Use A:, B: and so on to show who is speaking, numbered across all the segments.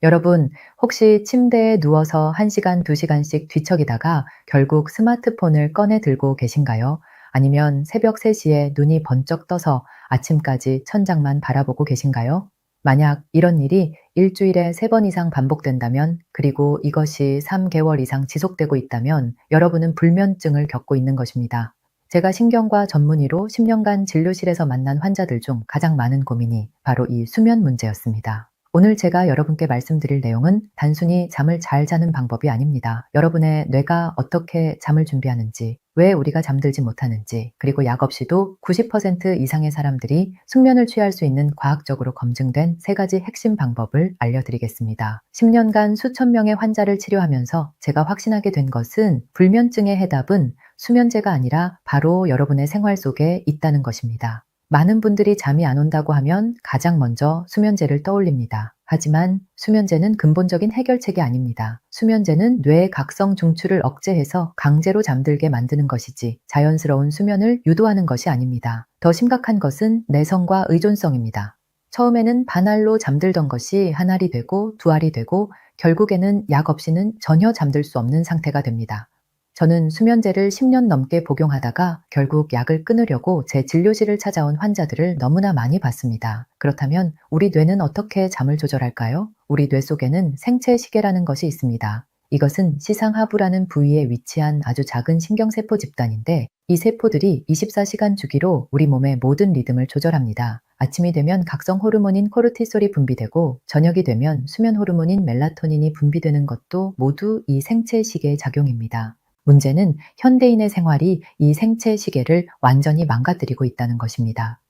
A: 여러분, 혹시 침대에 누워서 1시간, 2시간씩 뒤척이다가 결국 스마트폰을 꺼내 들고 계신가요? 아니면 새벽 3시에 눈이 번쩍 떠서 아침까지 천장만 바라보고 계신가요? 만약 이런 일이 일주일에 3번 이상 반복된다면, 그리고 이것이 3개월 이상 지속되고 있다면 여러분은 불면증을 겪고 있는 것입니다. 제가 신경과 전문의로 10년간 진료실에서 만난 환자들 중 가장 많은 고민이 바로 이 수면 문제였습니다. 오늘 제가 여러분께 말씀드릴 내용은 단순히 잠을 잘 자는 방법이 아닙니다. 여러분의 뇌가 어떻게 잠을 준비하는지, 왜 우리가 잠들지 못하는지, 그리고 약 없이도 90% 이상의 사람들이 숙면을 취할 수 있는 과학적으로 검증된 3가지 핵심 방법을 알려드리겠습니다. 10년간 수천 명의 환자를 치료하면서 제가 확신하게 된 것은 불면증의 해답은 수면제가 아니라 바로 여러분의 생활 속에 있다는 것입니다. 많은 분들이 잠이 안 온다고 하면 가장 먼저 수면제를 떠올립니다. 하지만 수면제는 근본적인 해결책이 아닙니다. 수면제는 뇌의 각성 중추를 억제해서 강제로 잠들게 만드는 것이지 자연스러운 수면을 유도하는 것이 아닙니다. 더 심각한 것은 내성과 의존성입니다. 처음에는 반알로 잠들던 것이 한 알이 되고 두 알이 되고 결국에는 약 없이는 전혀 잠들 수 없는 상태가 됩니다. 저는 수면제를 10년 넘게 복용하다가 결국 약을 끊으려고 제 진료실을 찾아온 환자들을 너무나 많이 봤습니다. 그렇다면 우리 뇌는 어떻게 잠을 조절할까요? 우리 뇌 속에는 생체 시계라는 것이 있습니다. 이것은 시상하부라는 부위에 위치한 아주 작은 신경세포 집단인데, 이 세포들이 24시간 주기로 우리 몸의 모든 리듬을 조절합니다. 아침이 되면 각성 호르몬인 코르티솔이 분비되고, 저녁이 되면 수면 호르몬인 멜라토닌이 분비되는 것도 모두 이 생체 시계의 작용입니다. 문제는 현대인의 생활이 이 생체 시계를 완전히 망가뜨리고 있다는 것입니다.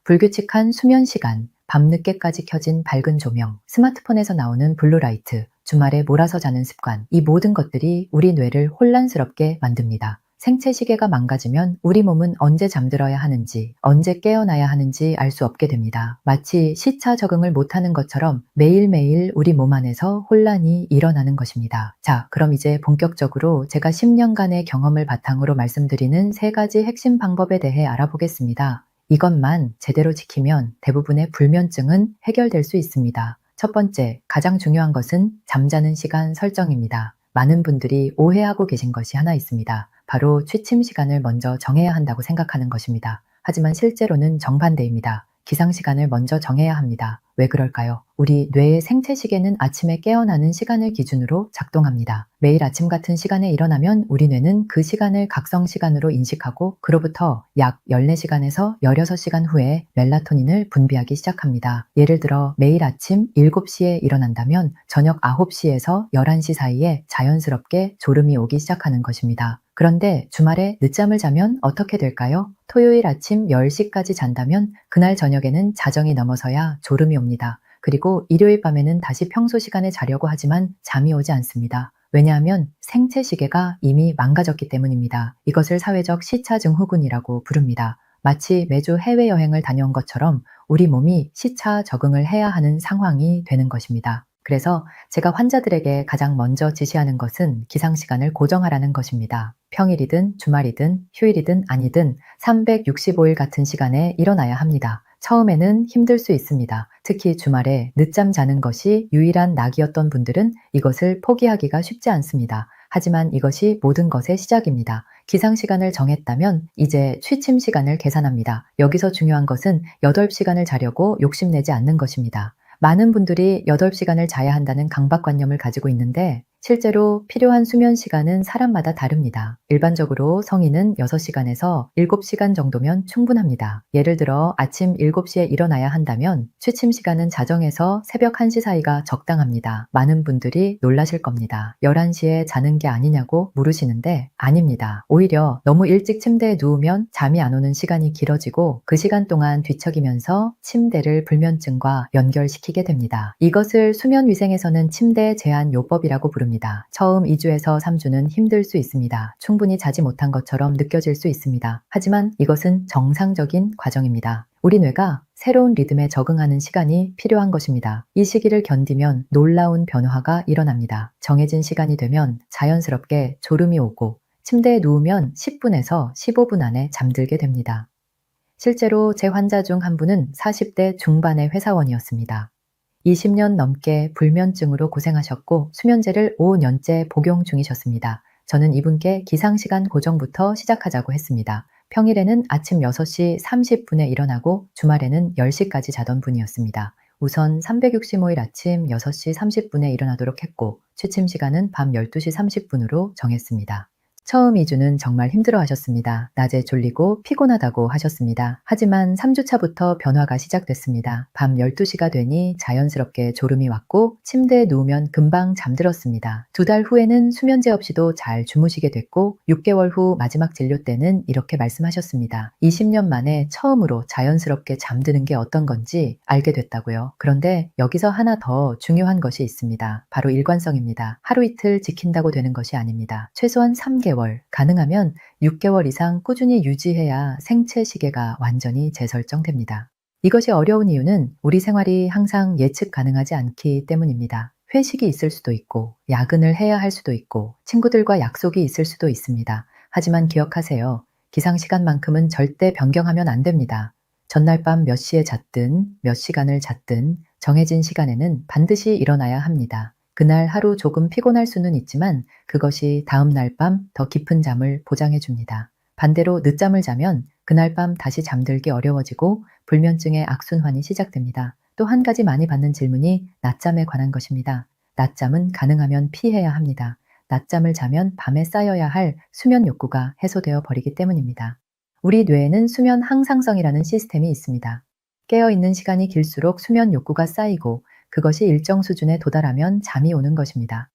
A: 불규칙한 수면 시간, 밤늦게까지 켜진 밝은 조명, 스마트폰에서 나오는 블루라이트, 주말에 몰아서 자는 습관, 이 모든 것들이 우리 뇌를 혼란스럽게 만듭니다. 생체 시계가 망가지면 우리 몸은 언제 잠들어야 하는지, 언제 깨어나야 하는지 알 수 없게 됩니다. 마치 시차 적응을 못하는 것처럼 매일매일 우리 몸 안에서 혼란이 일어나는 것입니다. 자, 그럼 이제 본격적으로 제가 10년간의 경험을 바탕으로 말씀드리는 3가지 핵심 방법에 대해 알아보겠습니다. 이것만 제대로 지키면 대부분의 불면증은 해결될 수 있습니다. 첫 번째, 가장 중요한 것은 잠자는 시간 설정입니다. 많은 분들이 오해하고 계신 것이 하나 있습니다. 바로 취침 시간을 먼저 정해야 한다고 생각하는 것입니다. 하지만 실제로는 정반대입니다. 기상 시간을 먼저 정해야 합니다. 왜 그럴까요? 우리 뇌의 생체 시계는 아침에 깨어나는 시간을 기준으로 작동합니다. 매일 아침 같은 시간에 일어나면 우리 뇌는 그 시간을 각성 시간으로 인식하고, 그로부터 약 14시간에서 16시간 후에 멜라토닌을 분비하기 시작합니다. 예를 들어 매일 아침 7시에 일어난다면 저녁 9시에서 11시 사이에 자연스럽게 졸음이 오기 시작하는 것입니다. 그런데 주말에 늦잠을 자면 어떻게 될까요? 토요일 아침 10시까지 잔다면 그날 저녁에는 자정이 넘어서야 졸음이 옵니다. 그리고 일요일 밤에는 다시 평소 시간에 자려고 하지만 잠이 오지 않습니다. 왜냐하면 생체 시계가 이미 망가졌기 때문입니다. 이것을 사회적 시차 증후군이라고 부릅니다. 마치 매주 해외여행을 다녀온 것처럼 우리 몸이 시차 적응을 해야 하는 상황이 되는 것입니다. 그래서 제가 환자들에게 가장 먼저 지시하는 것은 기상시간을 고정하라는 것입니다. 평일이든 주말이든 휴일이든 아니든 365일 같은 시간에 일어나야 합니다. 처음에는 힘들 수 있습니다. 특히 주말에 늦잠 자는 것이 유일한 낙이었던 분들은 이것을 포기하기가 쉽지 않습니다. 하지만 이것이 모든 것의 시작입니다. 기상시간을 정했다면 이제 취침 시간을 계산합니다. 여기서 중요한 것은 8시간을 자려고 욕심내지 않는 것입니다. 많은 분들이 8시간을 자야 한다는 강박관념을 가지고 있는데, 실제로 필요한 수면 시간은 사람마다 다릅니다. 일반적으로 성인은 6시간에서 7시간 정도면 충분합니다. 예를 들어 아침 7시에 일어나야 한다면 취침 시간은 자정에서 새벽 1시 사이가 적당합니다. 많은 분들이 놀라실 겁니다. 11시에 자는 게 아니냐고 물으시는데 아닙니다. 오히려 너무 일찍 침대에 누우면 잠이 안 오는 시간이 길어지고 그 시간 동안 뒤척이면서 침대를 불면증과 연결시키게 됩니다. 이것을 수면위생에서는 침대 제한 요법이라고 부릅니다. 처음 2주에서 3주는 힘들 수 있습니다. 충분히 자지 못한 것처럼 느껴질 수 있습니다. 하지만 이것은 정상적인 과정입니다. 우리 뇌가 새로운 리듬에 적응하는 시간이 필요한 것입니다. 이 시기를 견디면 놀라운 변화가 일어납니다. 정해진 시간이 되면 자연스럽게 졸음이 오고 침대에 누우면 10분에서 15분 안에 잠들게 됩니다. 실제로 제 환자 중 한 분은 40대 중반의 회사원이었습니다. 20년 넘게 불면증으로 고생하셨고 수면제를 5년째 복용 중이셨습니다. 저는 이분께 기상시간 고정부터 시작하자고 했습니다. 평일에는 아침 6시 30분에 일어나고 주말에는 10시까지 자던 분이었습니다. 우선 365일 아침 6시 30분에 일어나도록 했고 취침 시간은 밤 12시 30분으로 정했습니다. 처음 2주는 정말 힘들어 하셨습니다. 낮에 졸리고 피곤하다고 하셨습니다. 하지만 3주차부터 변화가 시작됐습니다. 밤 12시가 되니 자연스럽게 졸음이 왔고 침대에 누우면 금방 잠들었습니다. 2달 후에는 수면제 없이도 잘 주무시게 됐고 6개월 후 마지막 진료 때는 이렇게 말씀하셨습니다. 20년 만에 처음으로 자연스럽게 잠드는 게 어떤 건지 알게 됐다고요. 그런데 여기서 하나 더 중요한 것이 있습니다. 바로 일관성입니다. 하루 이틀 지킨다고 되는 것이 아닙니다. 최소한 3개월, 가능하면 6개월 이상 꾸준히 유지해야 생체 시계가 완전히 재설정됩니다. 이것이 어려운 이유는 우리 생활이 항상 예측 가능하지 않기 때문입니다. 회식이 있을 수도 있고, 야근을 해야 할 수도 있고, 친구들과 약속이 있을 수도 있습니다. 하지만 기억하세요. 기상시간만큼은 절대 변경하면 안 됩니다. 전날 밤 몇 시에 잤든, 몇 시간을 잤든, 정해진 시간에는 반드시 일어나야 합니다. 그날 하루 조금 피곤할 수는 있지만 그것이 다음 날 밤 더 깊은 잠을 보장해 줍니다. 반대로 늦잠을 자면 그날 밤 다시 잠들기 어려워지고 불면증의 악순환이 시작됩니다. 또 한 가지 많이 받는 질문이 낮잠에 관한 것입니다. 낮잠은 가능하면 피해야 합니다. 낮잠을 자면 밤에 쌓여야 할 수면 욕구가 해소되어 버리기 때문입니다. 우리 뇌에는 수면 항상성이라는 시스템이 있습니다. 깨어있는 시간이 길수록 수면 욕구가 쌓이고 그것이 일정 수준에 도달하면 잠이 오는 것입니다.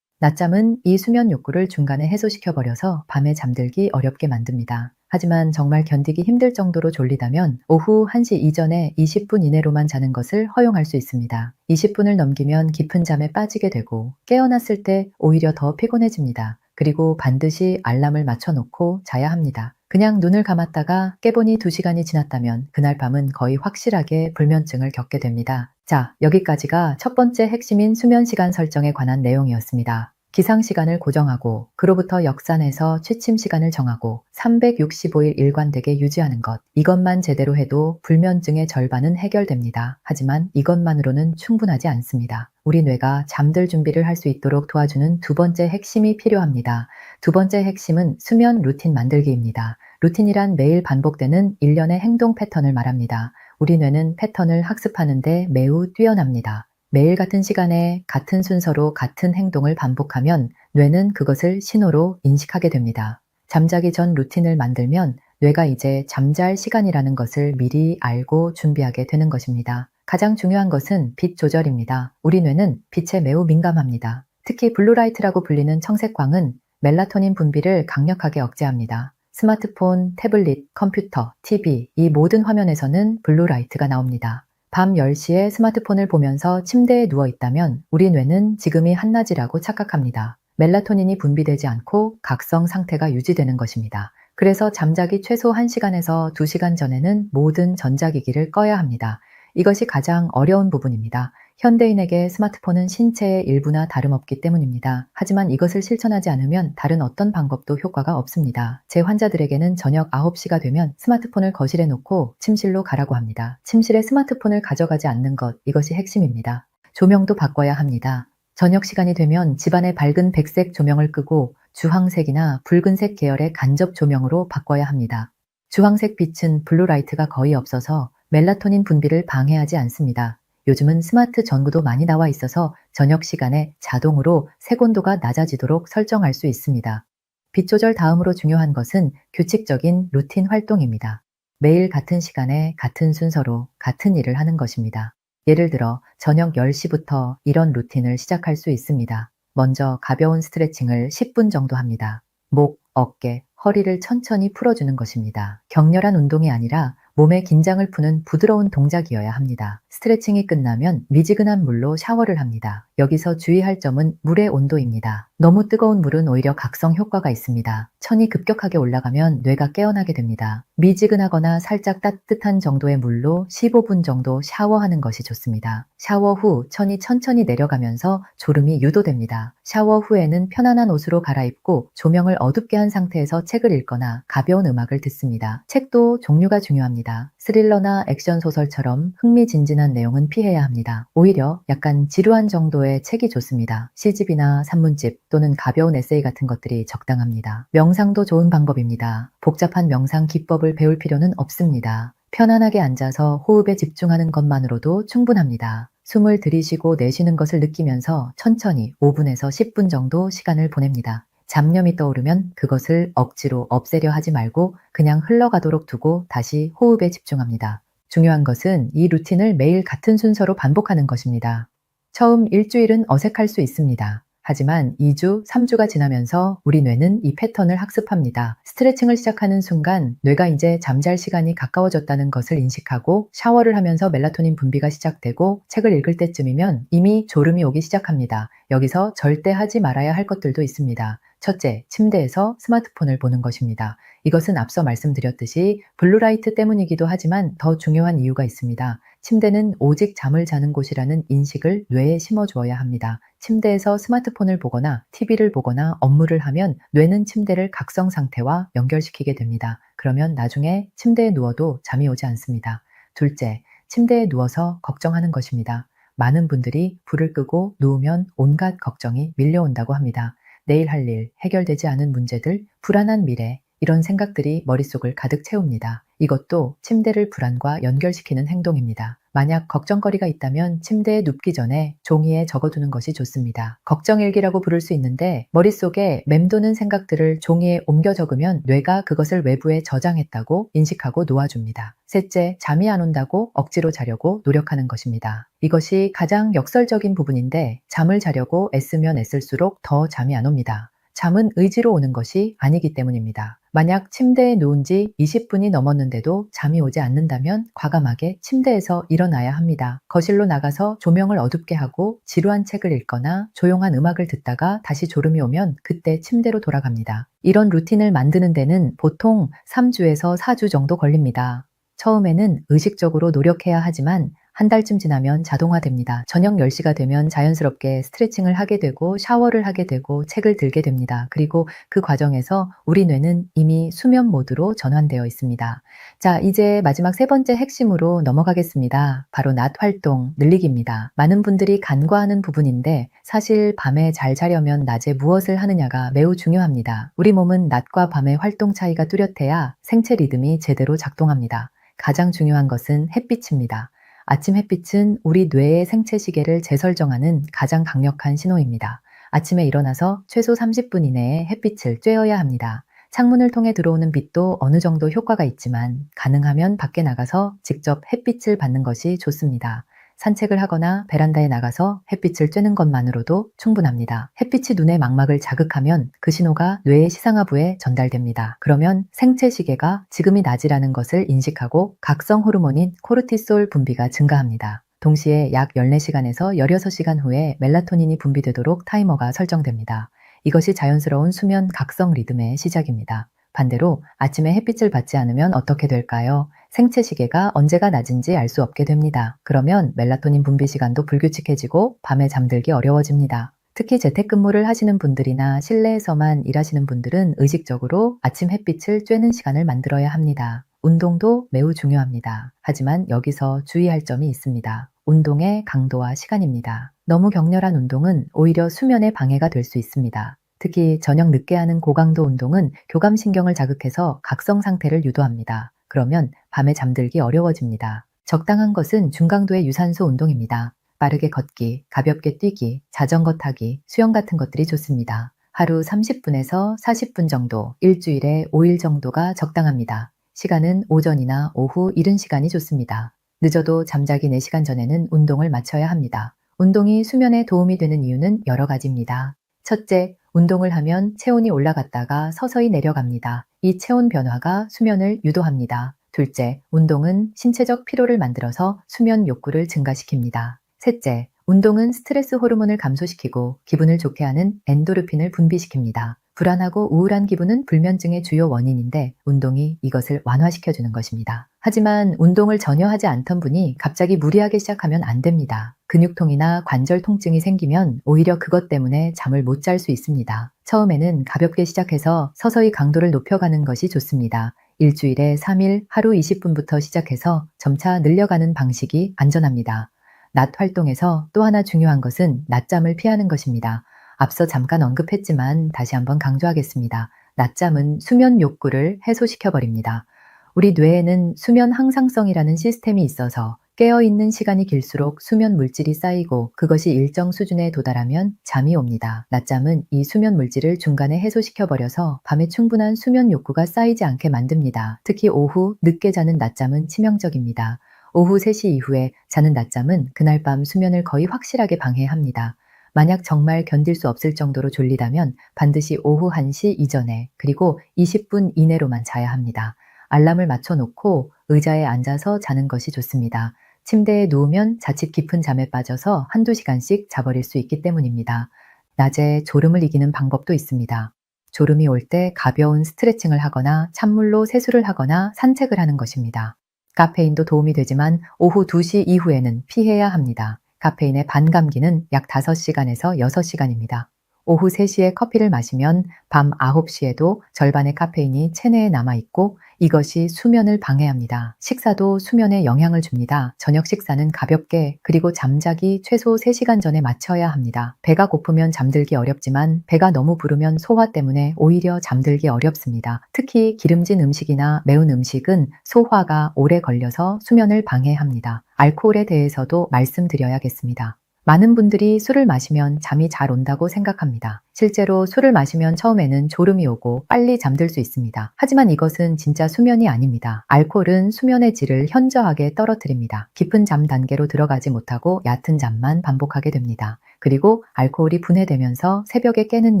A: 낮잠은 이 수면 욕구를 중간에 해소시켜버려서 밤에 잠들기 어렵게 만듭니다. 하지만 정말 견디기 힘들 정도로 졸리다면 오후 1시 이전에 20분 이내로만 자는 것을 허용할 수 있습니다. 20분을 넘기면 깊은 잠에 빠지게 되고 깨어났을 때 오히려 더 피곤해집니다. 그리고 반드시 알람을 맞춰놓고 자야 합니다. 그냥 눈을 감았다가 깨보니 2시간이 지났다면 그날 밤은 거의 확실하게 불면증을 겪게 됩니다. 자, 여기까지가 첫 번째 핵심인 수면 시간 설정에 관한 내용이었습니다. 기상 시간을 고정하고 그로부터 역산해서 취침 시간을 정하고 365일 일관되게 유지하는 것. 이것만 제대로 해도 불면증의 절반은 해결됩니다. 하지만 이것만으로는 충분하지 않습니다. 우리 뇌가 잠들 준비를 할 수 있도록 도와주는 두 번째 핵심이 필요합니다. 두 번째 핵심은 수면 루틴 만들기입니다. 루틴이란 매일 반복되는 일련의 행동 패턴을 말합니다. 우리 뇌는 패턴을 학습하는데 매우 뛰어납니다. 매일 같은 시간에 같은 순서로 같은 행동을 반복하면 뇌는 그것을 신호로 인식하게 됩니다. 잠자기 전 루틴을 만들면 뇌가 이제 잠잘 시간이라는 것을 미리 알고 준비하게 되는 것입니다. 가장 중요한 것은 빛 조절입니다. 우리 뇌는 빛에 매우 민감합니다. 특히 블루라이트라고 불리는 청색광은 멜라토닌 분비를 강력하게 억제합니다. 스마트폰, 태블릿, 컴퓨터, TV 이 모든 화면에서는 블루라이트가 나옵니다. 밤 10시에 스마트폰을 보면서 침대에 누워 있다면 우리 뇌는 지금이 한낮이라고 착각합니다. 멜라토닌이 분비되지 않고 각성 상태가 유지되는 것입니다. 그래서 잠자기 최소 1시간에서 2시간 전에는 모든 전자기기를 꺼야 합니다. 이것이 가장 어려운 부분입니다. 현대인에게 스마트폰은 신체의 일부나 다름없기 때문입니다. 하지만 이것을 실천하지 않으면 다른 어떤 방법도 효과가 없습니다. 제 환자들에게는 저녁 9시가 되면 스마트폰을 거실에 놓고 침실로 가라고 합니다. 침실에 스마트폰을 가져가지 않는 것, 이것이 핵심입니다. 조명도 바꿔야 합니다. 저녁 시간이 되면 집안의 밝은 백색 조명을 끄고 주황색이나 붉은색 계열의 간접 조명으로 바꿔야 합니다. 주황색 빛은 블루라이트가 거의 없어서 멜라토닌 분비를 방해하지 않습니다. 요즘은 스마트 전구도 많이 나와 있어서 저녁 시간에 자동으로 색온도가 낮아지도록 설정할 수 있습니다. 빛 조절 다음으로 중요한 것은 규칙적인 루틴 활동입니다. 매일 같은 시간에 같은 순서로 같은 일을 하는 것입니다. 예를 들어 저녁 10시부터 이런 루틴을 시작할 수 있습니다. 먼저 가벼운 스트레칭을 10분 정도 합니다. 목, 어깨, 허리를 천천히 풀어주는 것입니다. 격렬한 운동이 아니라 몸의 긴장을 푸는 부드러운 동작이어야 합니다. 스트레칭이 끝나면 미지근한 물로 샤워를 합니다. 여기서 주의할 점은 물의 온도입니다. 너무 뜨거운 물은 오히려 각성 효과가 있습니다. 천이 급격하게 올라가면 뇌가 깨어나게 됩니다. 미지근하거나 살짝 따뜻한 정도의 물로 15분 정도 샤워하는 것이 좋습니다. 샤워 후 천이 천천히 내려가면서 졸음이 유도됩니다. 샤워 후에는 편안한 옷으로 갈아입고 조명을 어둡게 한 상태에서 책을 읽거나 가벼운 음악을 듣습니다. 책도 종류가 중요합니다. 스릴러나 액션 소설처럼 흥미진진한 내용은 피해야 합니다. 오히려 약간 지루한 정도의 책이 좋습니다. 시집이나 산문집 또는 가벼운 에세이 같은 것들이 적당합니다. 명상도 좋은 방법입니다. 복잡한 명상 기법을 배울 필요는 없습니다. 편안하게 앉아서 호흡에 집중하는 것만으로도 충분합니다. 숨을 들이쉬고 내쉬는 것을 느끼면서 천천히 5분에서 10분 정도 시간을 보냅니다. 잡념이 떠오르면 그것을 억지로 없애려 하지 말고 그냥 흘러가도록 두고 다시 호흡에 집중합니다. 중요한 것은 이 루틴을 매일 같은 순서로 반복하는 것입니다. 처음 일주일은 어색할 수 있습니다. 하지만 2주, 3주가 지나면서 우리 뇌는 이 패턴을 학습합니다. 스트레칭을 시작하는 순간 뇌가 이제 잠잘 시간이 가까워졌다는 것을 인식하고 샤워를 하면서 멜라토닌 분비가 시작되고 책을 읽을 때쯤이면 이미 졸음이 오기 시작합니다. 여기서 절대 하지 말아야 할 것들도 있습니다. 첫째, 침대에서 스마트폰을 보는 것입니다. 이것은 앞서 말씀드렸듯이 블루라이트 때문이기도 하지만 더 중요한 이유가 있습니다. 침대는 오직 잠을 자는 곳이라는 인식을 뇌에 심어주어야 합니다. 침대에서 스마트폰을 보거나 TV를 보거나 업무를 하면 뇌는 침대를 각성 상태와 연결시키게 됩니다. 그러면 나중에 침대에 누워도 잠이 오지 않습니다. 둘째, 침대에 누워서 걱정하는 것입니다. 많은 분들이 불을 끄고 누우면 온갖 걱정이 밀려온다고 합니다. 내일 할 일, 해결되지 않은 문제들, 불안한 미래, 이런 생각들이 머릿속을 가득 채웁니다. 이것도 침대를 불안과 연결시키는 행동입니다. 만약 걱정거리가 있다면 침대에 눕기 전에 종이에 적어두는 것이 좋습니다. 걱정일기라고 부를 수 있는데 머릿속에 맴도는 생각들을 종이에 옮겨 적으면 뇌가 그것을 외부에 저장했다고 인식하고 놓아줍니다. 셋째, 잠이 안 온다고 억지로 자려고 노력하는 것입니다. 이것이 가장 역설적인 부분인데 잠을 자려고 애쓰면 애쓸수록 더 잠이 안 옵니다. 잠은 의지로 오는 것이 아니기 때문입니다. 만약 침대에 누운 지 20분이 넘었는데도 잠이 오지 않는다면 과감하게 침대에서 일어나야 합니다. 거실로 나가서 조명을 어둡게 하고 지루한 책을 읽거나 조용한 음악을 듣다가 다시 졸음이 오면 그때 침대로 돌아갑니다. 이런 루틴을 만드는 데는 보통 3주에서 4주 정도 걸립니다. 처음에는 의식적으로 노력해야 하지만 한 달쯤 지나면 자동화됩니다. 저녁 10시가 되면 자연스럽게 스트레칭을 하게 되고 샤워를 하게 되고 책을 들게 됩니다. 그리고 그 과정에서 우리 뇌는 이미 수면 모드로 전환되어 있습니다. 자, 이제 마지막 세 번째 핵심으로 넘어가겠습니다. 바로 낮 활동 늘리기입니다. 많은 분들이 간과하는 부분인데 사실 밤에 잘 자려면 낮에 무엇을 하느냐가 매우 중요합니다. 우리 몸은 낮과 밤의 활동 차이가 뚜렷해야 생체 리듬이 제대로 작동합니다. 가장 중요한 것은 햇빛입니다. 아침 햇빛은 우리 뇌의 생체 시계를 재설정하는 가장 강력한 신호입니다. 아침에 일어나서 최소 30분 이내에 햇빛을 쬐어야 합니다. 창문을 통해 들어오는 빛도 어느 정도 효과가 있지만 가능하면 밖에 나가서 직접 햇빛을 받는 것이 좋습니다. 산책을 하거나 베란다에 나가서 햇빛을 쬐는 것만으로도 충분합니다. 햇빛이 눈의 망막을 자극하면 그 신호가 뇌의 시상하부에 전달됩니다. 그러면 생체 시계가 지금이 낮이라는 것을 인식하고 각성 호르몬인 코르티솔 분비가 증가합니다. 동시에 약 14시간에서 16시간 후에 멜라토닌이 분비되도록 타이머가 설정됩니다. 이것이 자연스러운 수면 각성 리듬의 시작입니다. 반대로 아침에 햇빛을 받지 않으면 어떻게 될까요? 생체 시계가 언제가 낮은지 알 수 없게 됩니다. 그러면 멜라토닌 분비 시간도 불규칙해지고 밤에 잠들기 어려워집니다. 특히 재택근무를 하시는 분들이나 실내에서만 일하시는 분들은 의식적으로 아침 햇빛을 쬐는 시간을 만들어야 합니다. 운동도 매우 중요합니다. 하지만 여기서 주의할 점이 있습니다. 운동의 강도와 시간입니다. 너무 격렬한 운동은 오히려 수면에 방해가 될 수 있습니다. 특히 저녁 늦게 하는 고강도 운동은 교감신경을 자극해서 각성 상태를 유도합니다. 그러면 밤에 잠들기 어려워집니다. 적당한 것은 중강도의 유산소 운동입니다. 빠르게 걷기, 가볍게 뛰기, 자전거 타기, 수영 같은 것들이 좋습니다. 하루 30분에서 40분 정도, 일주일에 5일 정도가 적당합니다. 시간은 오전이나 오후 이른 시간이 좋습니다. 늦어도 잠자기 4시간 전에는 운동을 마쳐야 합니다. 운동이 수면에 도움이 되는 이유는 여러 가지입니다. 첫째, 운동을 하면 체온이 올라갔다가 서서히 내려갑니다. 이 체온 변화가 수면을 유도합니다. 둘째, 운동은 신체적 피로를 만들어서 수면 욕구를 증가시킵니다. 셋째, 운동은 스트레스 호르몬을 감소시키고 기분을 좋게 하는 엔도르핀을 분비시킵니다. 불안하고 우울한 기분은 불면증의 주요 원인인데 운동이 이것을 완화시켜주는 것입니다. 하지만 운동을 전혀 하지 않던 분이 갑자기 무리하게 시작하면 안 됩니다. 근육통이나 관절 통증이 생기면 오히려 그것 때문에 잠을 못 잘 수 있습니다. 처음에는 가볍게 시작해서 서서히 강도를 높여가는 것이 좋습니다. 일주일에 3일 하루 20분부터 시작해서 점차 늘려가는 방식이 안전합니다. 낮 활동에서 또 하나 중요한 것은 낮잠을 피하는 것입니다. 앞서 잠깐 언급했지만 다시 한번 강조하겠습니다. 낮잠은 수면 욕구를 해소시켜버립니다. 우리 뇌에는 수면 항상성이라는 시스템이 있어서 깨어있는 시간이 길수록 수면 물질이 쌓이고 그것이 일정 수준에 도달하면 잠이 옵니다. 낮잠은 이 수면 물질을 중간에 해소시켜버려서 밤에 충분한 수면 욕구가 쌓이지 않게 만듭니다. 특히 오후 늦게 자는 낮잠은 치명적입니다. 오후 3시 이후에 자는 낮잠은 그날 밤 수면을 거의 확실하게 방해합니다. 만약 정말 견딜 수 없을 정도로 졸리다면 반드시 오후 1시 이전에 그리고 20분 이내로만 자야 합니다. 알람을 맞춰놓고 의자에 앉아서 자는 것이 좋습니다. 침대에 누우면 자칫 깊은 잠에 빠져서 한두 시간씩 자버릴 수 있기 때문입니다. 낮에 졸음을 이기는 방법도 있습니다. 졸음이 올 때 가벼운 스트레칭을 하거나 찬물로 세수를 하거나 산책을 하는 것입니다. 카페인도 도움이 되지만 오후 2시 이후에는 피해야 합니다. 카페인의 반감기는 약 5시간에서 6시간입니다. 오후 3시에 커피를 마시면 밤 9시에도 절반의 카페인이 체내에 남아있고 이것이 수면을 방해합니다. 식사도 수면에 영향을 줍니다. 저녁 식사는 가볍게 그리고 잠자기 최소 3시간 전에 마쳐야 합니다. 배가 고프면 잠들기 어렵지만 배가 너무 부르면 소화 때문에 오히려 잠들기 어렵습니다. 특히 기름진 음식이나 매운 음식은 소화가 오래 걸려서 수면을 방해합니다. 알코올에 대해서도 말씀드려야겠습니다. 많은 분들이 술을 마시면 잠이 잘 온다고 생각합니다. 실제로 술을 마시면 처음에는 졸음이 오고 빨리 잠들 수 있습니다. 하지만 이것은 진짜 수면이 아닙니다. 알코올은 수면의 질을 현저하게 떨어뜨립니다. 깊은 잠 단계로 들어가지 못하고 얕은 잠만 반복하게 됩니다. 그리고 알코올이 분해되면서 새벽에 깨는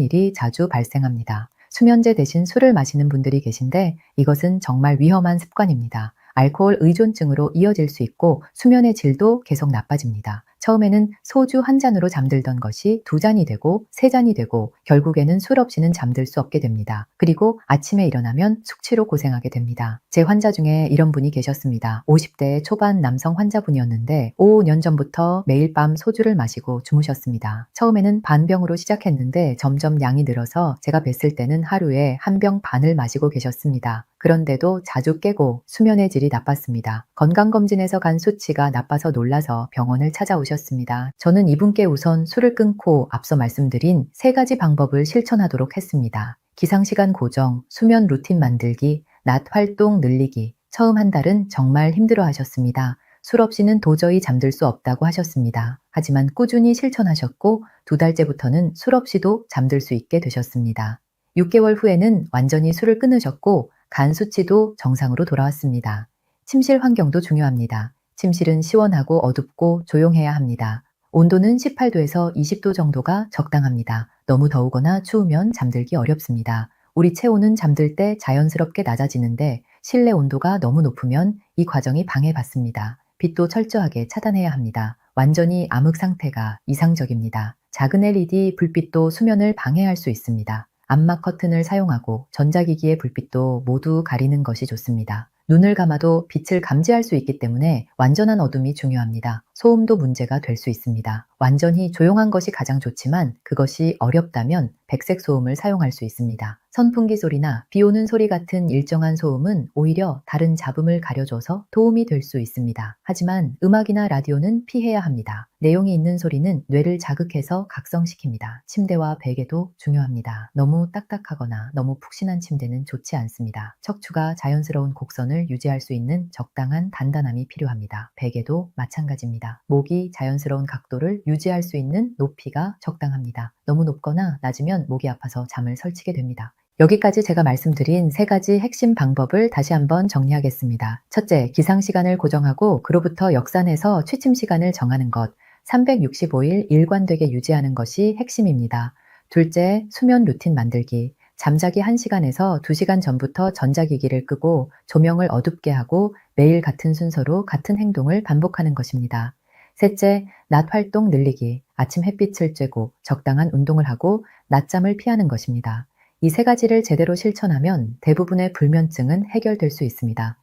A: 일이 자주 발생합니다. 수면제 대신 술을 마시는 분들이 계신데 이것은 정말 위험한 습관입니다. 알코올 의존증으로 이어질 수 있고 수면의 질도 계속 나빠집니다. 처음에는 소주 한 잔으로 잠들던 것이 2잔이 되고 3잔이 되고 결국에는 술 없이는 잠들 수 없게 됩니다. 그리고 아침에 일어나면 숙취로 고생하게 됩니다. 제 환자 중에 이런 분이 계셨습니다. 50대 초반 남성 환자분이었는데 5년 전부터 매일 밤 소주를 마시고 주무셨습니다. 처음에는 반병으로 시작했는데 점점 양이 늘어서 제가 뵀을 때는 하루에 1병 반을 마시고 계셨습니다. 그런데도 자주 깨고 수면의 질이 나빴습니다. 건강검진에서 간 수치가 나빠서 놀라서 병원을 찾아오셨습니다. 저는 이분께 우선 술을 끊고 앞서 말씀드린 3가지 방법을 실천하도록 했습니다. 기상시간 고정, 수면 루틴 만들기, 낮 활동 늘리기. 처음 한 달은 정말 힘들어 하셨습니다. 술 없이는 도저히 잠들 수 없다고 하셨습니다. 하지만 꾸준히 실천하셨고 2달째부터는 술 없이도 잠들 수 있게 되셨습니다. 6개월 후에는 완전히 술을 끊으셨고 간 수치도 정상으로 돌아왔습니다. 침실 환경도 중요합니다. 침실은 시원하고 어둡고 조용해야 합니다. 온도는 18도에서 20도 정도가 적당합니다. 너무 더우거나 추우면 잠들기 어렵습니다. 우리 체온은 잠들 때 자연스럽게 낮아지는데 실내 온도가 너무 높으면 이 과정이 방해받습니다. 빛도 철저하게 차단해야 합니다. 완전히 암흑 상태가 이상적입니다. 작은 LED 불빛도 수면을 방해할 수 있습니다. 암막 커튼을 사용하고 전자기기의 불빛도 모두 가리는 것이 좋습니다. 눈을 감아도 빛을 감지할 수 있기 때문에 완전한 어둠이 중요합니다. 소음도 문제가 될 수 있습니다. 완전히 조용한 것이 가장 좋지만 그것이 어렵다면 백색 소음을 사용할 수 있습니다. 선풍기 소리나 비 오는 소리 같은 일정한 소음은 오히려 다른 잡음을 가려줘서 도움이 될 수 있습니다. 하지만 음악이나 라디오는 피해야 합니다. 내용이 있는 소리는 뇌를 자극해서 각성시킵니다. 침대와 베개도 중요합니다. 너무 딱딱하거나 너무 푹신한 침대는 좋지 않습니다. 척추가 자연스러운 곡선을 유지할 수 있는 적당한 단단함이 필요합니다. 베개도 마찬가지입니다. 목이 자연스러운 각도를 유지할 수 있는 높이가 적당합니다. 너무 높거나 낮으면 목이 아파서 잠을 설치게 됩니다. 여기까지 제가 말씀드린 3가지 핵심 방법을 다시 한번 정리하겠습니다. 첫째, 기상시간을 고정하고 그로부터 역산해서 취침시간을 정하는 것. 365일 일관되게 유지하는 것이 핵심입니다. 둘째, 수면 루틴 만들기. 잠자기 1시간에서 2시간 전부터 전자기기를 끄고 조명을 어둡게 하고 매일 같은 순서로 같은 행동을 반복하는 것입니다. 셋째, 낮 활동 늘리기. 아침 햇빛을 쬐고 적당한 운동을 하고 낮잠을 피하는 것입니다. 이 세 가지를 제대로 실천하면 대부분의 불면증은 해결될 수 있습니다.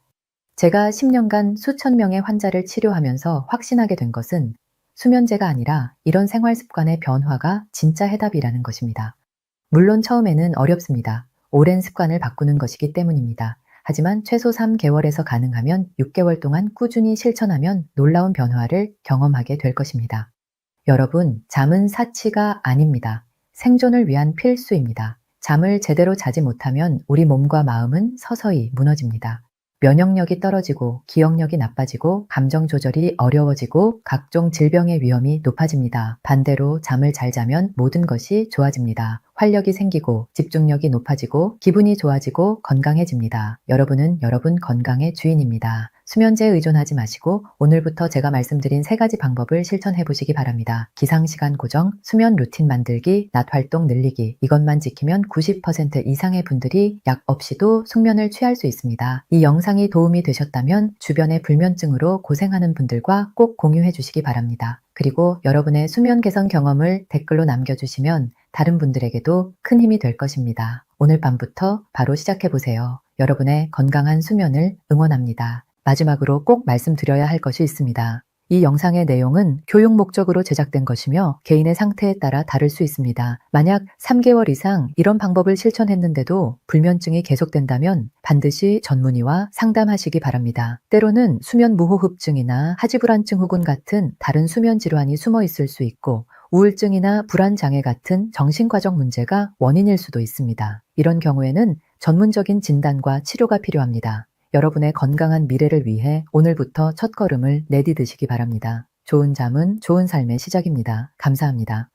A: 제가 10년간 수천 명의 환자를 치료하면서 확신하게 된 것은 수면제가 아니라 이런 생활 습관의 변화가 진짜 해답이라는 것입니다. 물론 처음에는 어렵습니다. 오랜 습관을 바꾸는 것이기 때문입니다. 하지만 최소 3개월에서 가능하면 6개월 동안 꾸준히 실천하면 놀라운 변화를 경험하게 될 것입니다. 여러분, 잠은 사치가 아닙니다. 생존을 위한 필수입니다. 잠을 제대로 자지 못하면 우리 몸과 마음은 서서히 무너집니다. 면역력이 떨어지고 기억력이 나빠지고 감정 조절이 어려워지고 각종 질병의 위험이 높아집니다. 반대로 잠을 잘 자면 모든 것이 좋아집니다. 활력이 생기고 집중력이 높아지고 기분이 좋아지고 건강해집니다. 여러분은 여러분 건강의 주인입니다. 수면제에 의존하지 마시고 오늘부터 제가 말씀드린 세 가지 방법을 실천해 보시기 바랍니다. 기상시간 고정, 수면 루틴 만들기, 낮 활동 늘리기. 이것만 지키면 90% 이상의 분들이 약 없이도 숙면을 취할 수 있습니다. 이 영상이 도움이 되셨다면 주변의 불면증으로 고생하는 분들과 꼭 공유해 주시기 바랍니다. 그리고 여러분의 수면 개선 경험을 댓글로 남겨주시면 다른 분들에게도 큰 힘이 될 것입니다. 오늘 밤부터 바로 시작해 보세요. 여러분의 건강한 수면을 응원합니다. 마지막으로 꼭 말씀드려야 할 것이 있습니다. 이 영상의 내용은 교육 목적으로 제작된 것이며 개인의 상태에 따라 다를 수 있습니다. 만약 3개월 이상 이런 방법을 실천했는데도 불면증이 계속된다면 반드시 전문의와 상담하시기 바랍니다. 때로는 수면 무호흡증이나 하지불안증 후군 같은 다른 수면 질환이 숨어 있을 수 있고 우울증이나 불안장애 같은 정신과적 문제가 원인일 수도 있습니다. 이런 경우에는 전문적인 진단과 치료가 필요합니다. 여러분의 건강한 미래를 위해 오늘부터 첫걸음을 내디드시기 바랍니다. 좋은 잠은 좋은 삶의 시작입니다. 감사합니다.